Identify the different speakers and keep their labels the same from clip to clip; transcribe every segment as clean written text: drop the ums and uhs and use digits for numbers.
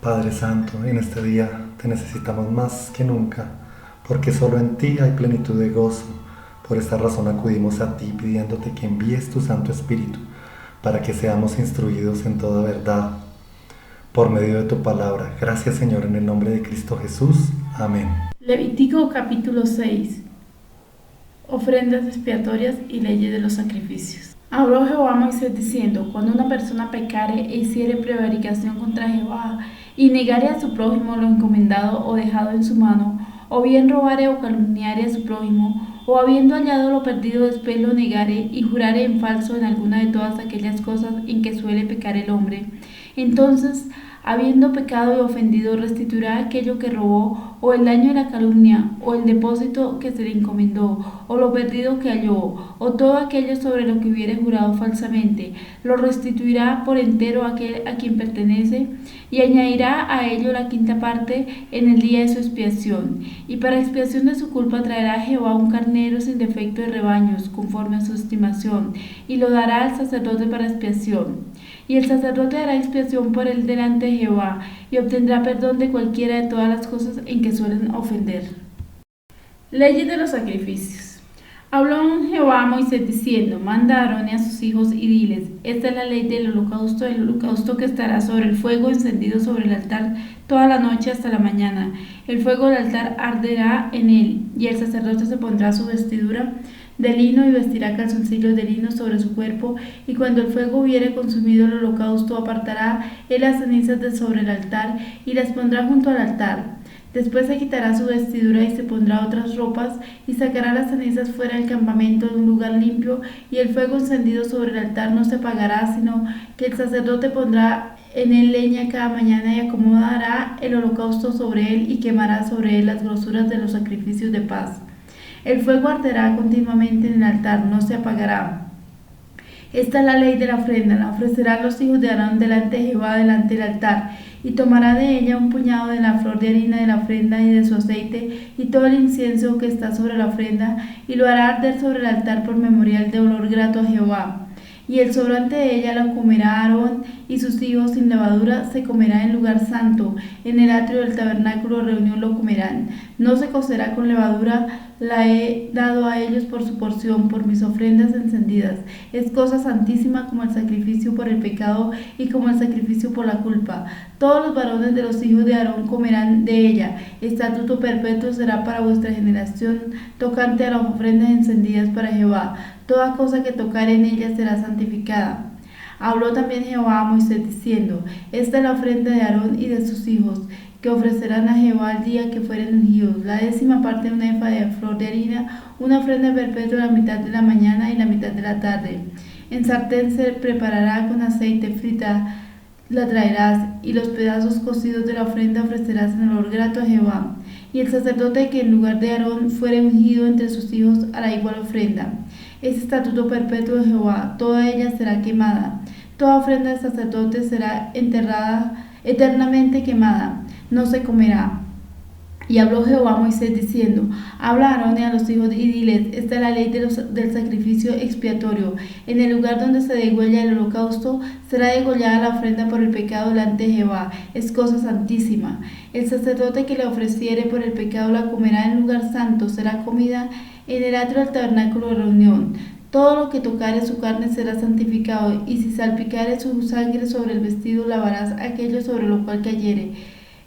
Speaker 1: Padre Santo, en este día te necesitamos más que nunca, porque solo en ti hay plenitud de gozo. Por esta razón acudimos a ti pidiéndote que envíes tu Santo Espíritu para que seamos instruidos en toda verdad por medio de tu palabra. Gracias, Señor, en el nombre de Cristo Jesús. Amén.
Speaker 2: Levítico capítulo 6. Ofrendas expiatorias y leyes de los sacrificios. Habló Jehová a Moisés diciendo: cuando una persona pecare e hiciere prevaricación contra Jehová, y negare a su prójimo lo encomendado o dejado en su mano, o bien robare o calumniare a su prójimo, o habiendo hallado lo perdido después lo negare, y jurare en falso en alguna de todas aquellas cosas en que suele pecar el hombre, entonces, habiendo pecado y ofendido, restituirá aquello que robó, o el daño de la calumnia, o el depósito que se le encomendó, o lo perdido que halló, o todo aquello sobre lo que hubiere jurado falsamente, lo restituirá por entero a aquel a quien pertenece, y añadirá a ello la quinta parte en el día de su expiación. Y para expiación de su culpa traerá a Jehová un carnero sin defecto de rebaños, conforme a su estimación, y lo dará al sacerdote para expiación. Y el sacerdote hará expiación por él delante de Jehová, y obtendrá perdón de cualquiera de todas las cosas en que suelen ofender. Leyes de los sacrificios. Habló Jehová a Moisés diciendo: manda a Aarón y a sus hijos y diles: esta es la ley del holocausto que estará sobre el fuego encendido sobre el altar toda la noche hasta la mañana. El fuego del altar arderá en él, y el sacerdote se pondrá su vestidura de lino y vestirá calzoncillos de lino sobre su cuerpo, y cuando el fuego hubiere consumido el holocausto, apartará él las cenizas de sobre el altar y las pondrá junto al altar. Después se quitará su vestidura y se pondrá otras ropas, y sacará las cenizas fuera del campamento en un lugar limpio, y el fuego encendido sobre el altar no se apagará, sino que el sacerdote pondrá en él leña cada mañana y acomodará el holocausto sobre él y quemará sobre él las grosuras de los sacrificios de paz. El fuego arderá continuamente en el altar, no se apagará. Esta es la ley de la ofrenda. La ofrecerán los hijos de Aarón delante de Jehová, delante del altar, y tomará de ella un puñado de la flor de harina de la ofrenda y de su aceite, y todo el incienso que está sobre la ofrenda, y lo hará arder sobre el altar por memorial de olor grato a Jehová. Y el sobrante de ella lo comerá Aarón y sus hijos sin levadura, se comerá en lugar santo, en el atrio del tabernáculo de reunión lo comerán. No se cocerá con levadura, la he dado a ellos por su porción, por mis ofrendas encendidas. Es cosa santísima como el sacrificio por el pecado y como el sacrificio por la culpa. Todos los varones de los hijos de Aarón comerán de ella. Estatuto perpetuo será para vuestra generación, tocante a las ofrendas encendidas para Jehová. Toda cosa que tocare en ella será santificada. Habló también Jehová a Moisés diciendo: esta es la ofrenda de Aarón y de sus hijos, que ofrecerán a Jehová el día que fueren ungidos: la 10ª parte de una efa de flor de harina, una ofrenda perpetua la mitad de la mañana y la mitad de la tarde. En sartén se preparará con aceite, frita la traerás, y los pedazos cocidos de la ofrenda ofrecerás en olor grato a Jehová. Y el sacerdote que en lugar de Aarón fuere ungido entre sus hijos hará igual ofrenda. Es estatuto perpetuo de Jehová, toda ella será quemada. Toda ofrenda del sacerdote será enterrada, eternamente quemada, no se comerá. Y habló Jehová a Moisés diciendo: habla a Aarón y a los hijos y diles: esta es la ley del sacrificio expiatorio. En el lugar donde se degüella el holocausto será degollada la ofrenda por el pecado delante de Jehová. Es cosa santísima. El sacerdote que le ofreciere por el pecado la comerá en lugar santo, será comida en el atrio del tabernáculo de reunión. Todo lo que tocare su carne será santificado, y si salpicare su sangre sobre el vestido, lavarás aquello sobre lo cual cayere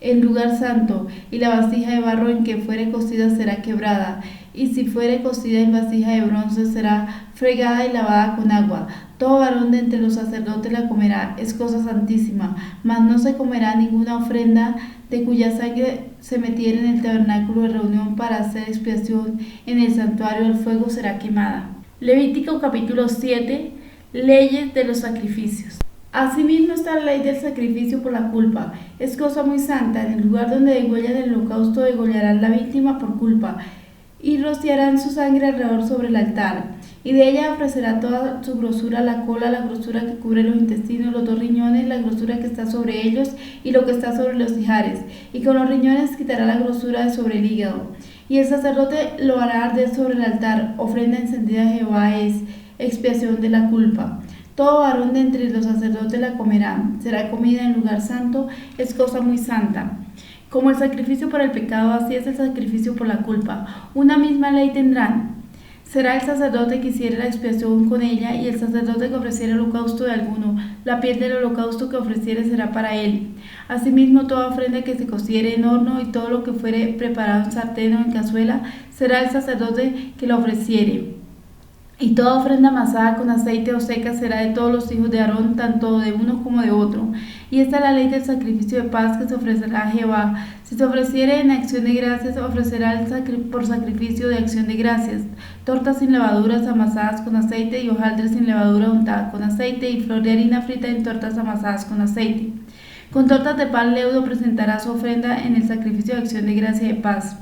Speaker 2: en lugar santo, y la vasija de barro en que fuere cocida será quebrada, y si fuere cocida en vasija de bronce será fregada y lavada con agua. Todo varón de entre los sacerdotes la comerá, es cosa santísima, mas no se comerá ninguna ofrenda de cuya sangre se metiere en el tabernáculo de reunión para hacer expiación en el santuario, el fuego será quemada. Levítico capítulo 7. Leyes de los sacrificios. Asimismo está la ley del sacrificio por la culpa. Es cosa muy santa. En el lugar donde degüellan el holocausto degollarán la víctima por culpa, y rociarán su sangre alrededor sobre el altar. Y de ella ofrecerá toda su grosura: la cola, la grosura que cubre los intestinos, los 2 riñones, la grosura que está sobre ellos y lo que está sobre los ijares. Y con los riñones quitará la grosura de sobre el hígado. Y el sacerdote lo hará arder sobre el altar. Ofrenda encendida a Jehová es expiación de la culpa. Todo varón de entre los sacerdotes la comerá, será comida en lugar santo, es cosa muy santa. Como el sacrificio por el pecado, así es el sacrificio por la culpa. Una misma ley tendrán. Será el sacerdote que hiciere la expiación con ella, y el sacerdote que ofreciere el holocausto de alguno. La piel del holocausto que ofreciere será para él. Asimismo, toda ofrenda que se cociere en horno, y todo lo que fuere preparado en sartén o en cazuela, será el sacerdote que lo ofreciere. Y toda ofrenda amasada con aceite o seca será de todos los hijos de Aarón, tanto de uno como de otro. Y esta es la ley del sacrificio de paz que se ofrecerá a Jehová. Si se ofreciere en acción de gracias, ofrecerá por sacrificio de acción de gracias tortas sin levaduras amasadas con aceite, y hojaldres sin levadura untada con aceite, y flor de harina frita en tortas amasadas con aceite. Con tortas de pan leudo presentará su ofrenda en el sacrificio de acción de gracia de paz.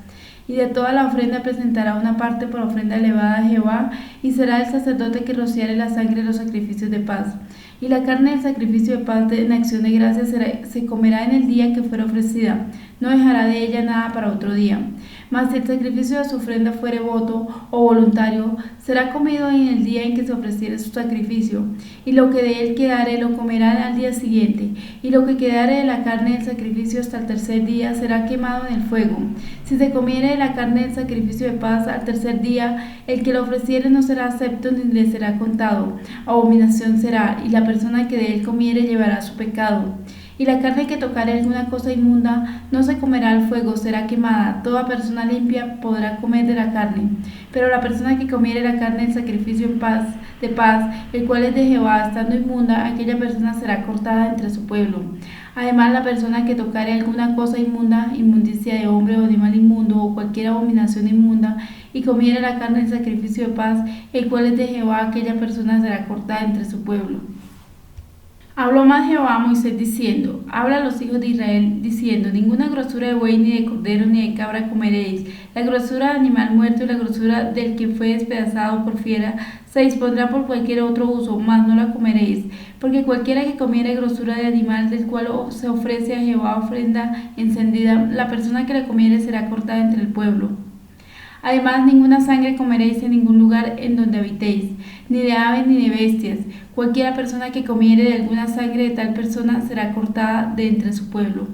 Speaker 2: Y de toda la ofrenda presentará una parte por ofrenda elevada a Jehová, y será el sacerdote que rociare la sangre de los sacrificios de paz. Y la carne del sacrificio de paz en acción de gracias se comerá en el día que fuera ofrecida, no dejará de ella nada para otro día. Mas si el sacrificio de su ofrenda fuere voto o voluntario, será comido en el día en que se ofreciere su sacrificio, y lo que de él quedare lo comerán al día siguiente, y lo que quedare de la carne del sacrificio hasta el tercer día será quemado en el fuego. Si se comiere de la carne del sacrificio de paz al tercer día, el que lo ofreciere no será acepto ni le será contado, abominación será, y la persona que de él comiere llevará su pecado. Y la carne que tocare alguna cosa inmunda no se comerá al fuego, será quemada. Toda persona limpia podrá comer de la carne. Pero la persona que comiere la carne del sacrificio de paz, el cual es de Jehová, estando inmunda, aquella persona será cortada entre su pueblo. Además, la persona que tocare alguna cosa inmunda, inmundicia de hombre o animal inmundo, o cualquier abominación inmunda, y comiere la carne del sacrificio de paz, el cual es de Jehová, aquella persona será cortada entre su pueblo. Habló más Jehová a Moisés diciendo: Habla a los hijos de Israel diciendo: Ninguna grosura de buey, ni de cordero, ni de cabra comeréis. La grosura de animal muerto y la grosura del que fue despedazado por fiera se dispondrá por cualquier otro uso, mas no la comeréis. Porque cualquiera que comiere grosura de animal del cual se ofrece a Jehová ofrenda encendida, la persona que la comiere será cortada entre el pueblo. Además, ninguna sangre comeréis en ningún lugar en donde habitéis, ni de aves ni de bestias. Cualquiera persona que comiere de alguna sangre de tal persona será cortada de entre su pueblo.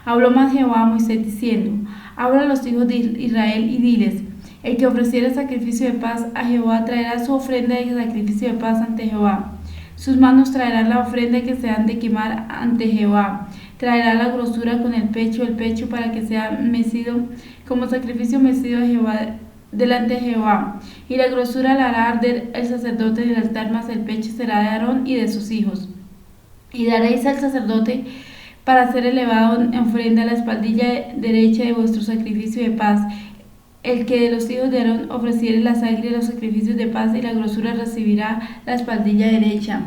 Speaker 2: Habló más Jehová a Moisés diciendo: Habla a los hijos de Israel y diles: El que ofreciere sacrificio de paz a Jehová traerá su ofrenda de sacrificio de paz ante Jehová. Sus manos traerán la ofrenda que se han de quemar ante Jehová. Traerá la grosura con el pecho para que sea mecido como sacrificio mecido a Jehová delante de Jehová. Y la grosura la hará arder el sacerdote en el altar, mas el pecho será de Aarón y de sus hijos. Y daréis al sacerdote para ser elevado en ofrenda a la espaldilla derecha de vuestro sacrificio de paz. El que de los hijos de Aarón ofreciere la sangre de los sacrificios de paz, y la grosura recibirá la espaldilla derecha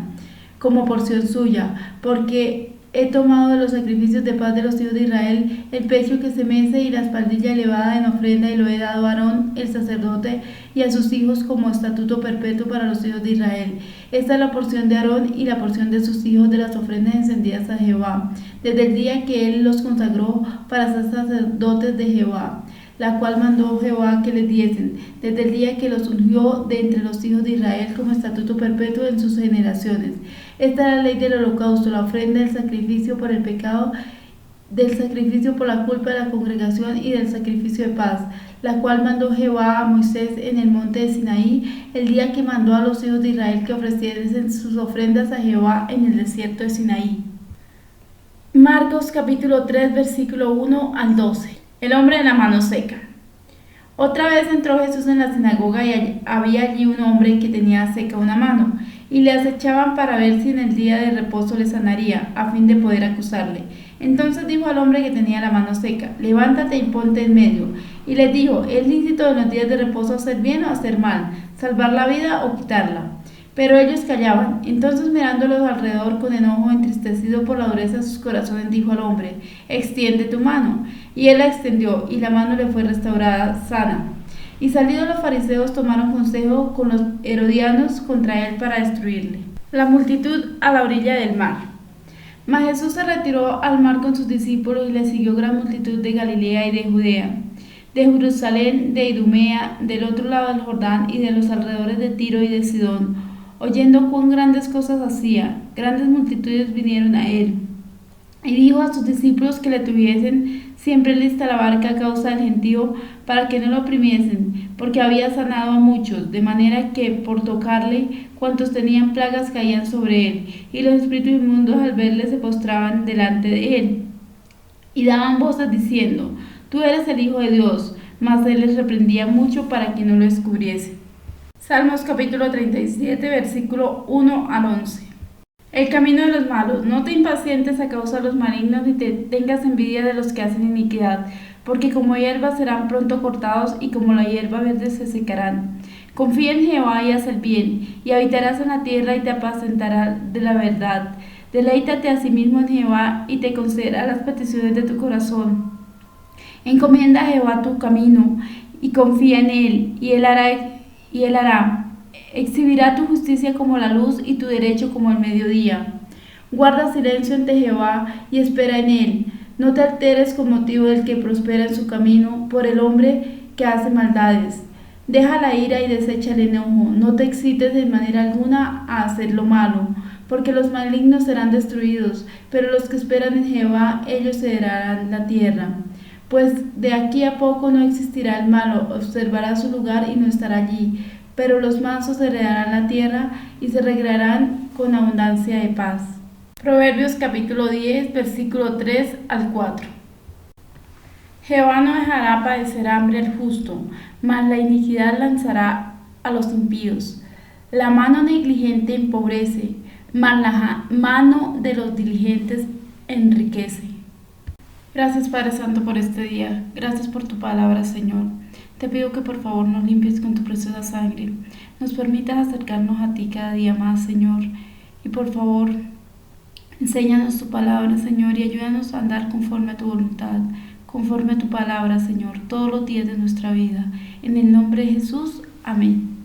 Speaker 2: como porción suya, porque he tomado de los sacrificios de paz de los hijos de Israel el pecho que se mece y la espaldilla elevada en ofrenda, y lo he dado a Aarón el sacerdote y a sus hijos como estatuto perpetuo para los hijos de Israel. Esta es la porción de Aarón y la porción de sus hijos de las ofrendas encendidas a Jehová, desde el día que él los consagró para ser sacerdotes de Jehová, la cual mandó Jehová que les diesen, desde el día que los ungió de entre los hijos de Israel como estatuto perpetuo en sus generaciones. Esta es la ley del holocausto, la ofrenda del sacrificio por el pecado, del sacrificio por la culpa de la congregación y del sacrificio de paz, la cual mandó Jehová a Moisés en el monte de Sinaí, el día que mandó a los hijos de Israel que ofreciesen sus ofrendas a Jehová en el desierto de Sinaí. Marcos capítulo 3 versículo 1 al 12. El hombre de la mano seca. Otra vez entró Jesús en la sinagoga, y había allí un hombre que tenía seca una mano, y le acechaban para ver si en el día de reposo le sanaría, a fin de poder acusarle. Entonces dijo al hombre que tenía la mano seca: Levántate y ponte en medio. Y les dijo: ¿Es lícito en los días de reposo hacer bien o hacer mal, salvar la vida o quitarla? Pero ellos callaban. Entonces, mirándolos alrededor con enojo, entristecido por la dureza de sus corazones, dijo al hombre: Extiende tu mano. Y él la extendió, y la mano le fue restaurada sana. Y salidos los fariseos, tomaron consejo con los herodianos contra él para destruirle. La multitud a la orilla del mar. Mas Jesús se retiró al mar con sus discípulos, y le siguió gran multitud de Galilea y de Judea, de Jerusalén, de Idumea, del otro lado del Jordán, y de los alrededores de Tiro y de Sidón. oyendo cuán grandes cosas hacía. Grandes multitudes vinieron a él. Y dijo a sus discípulos que le tuviesen siempre lista la barca a causa del gentío, para que no lo oprimiesen, porque había sanado a muchos, de manera que por tocarle, cuantos tenían plagas caían sobre él, y los espíritus inmundos al verle se postraban delante de él, y daban voces diciendo: Tú eres el Hijo de Dios. Mas él les reprendía mucho para que no lo descubriese. Salmos capítulo 37, versículo 1 al 11. El camino de los malos. No te impacientes a causa de los malignos, ni te tengas envidia de los que hacen iniquidad, porque como hierba serán pronto cortados, y como la hierba verde se secarán. Confía en Jehová y haz el bien, y habitarás en la tierra y te apacentarás de la verdad. Deleítate a sí mismo en Jehová, y te concederá las peticiones de tu corazón. Encomienda a Jehová tu camino, y confía en él, y él hará. Exhibirá tu justicia como la luz y tu derecho como el mediodía. Guarda silencio ante Jehová y espera en él. No te alteres con motivo del que prospera en su camino, por el hombre que hace maldades. Deja la ira y desecha el enojo. No te excites de manera alguna a hacer lo malo, porque los malignos serán destruidos, pero los que esperan en Jehová, ellos heredarán la tierra. Pues de aquí a poco no existirá el malo, observará su lugar y no estará allí. Pero los mansos heredarán la tierra y se recrearán con abundancia de paz. Proverbios capítulo 10, versículo 3 al 4. Jehová no dejará padecer hambre al justo, mas la iniquidad lanzará a los impíos. La mano negligente empobrece, mas la mano de los diligentes enriquece. Gracias, Padre Santo, por este día. Gracias por tu palabra, Señor. Te pido que por favor nos limpies con tu preciosa sangre, nos permitas acercarnos a ti cada día más, Señor, y por favor, enséñanos tu palabra, Señor, y ayúdanos a andar conforme a tu voluntad, conforme a tu palabra, Señor, todos los días de nuestra vida. En el nombre de Jesús, amén.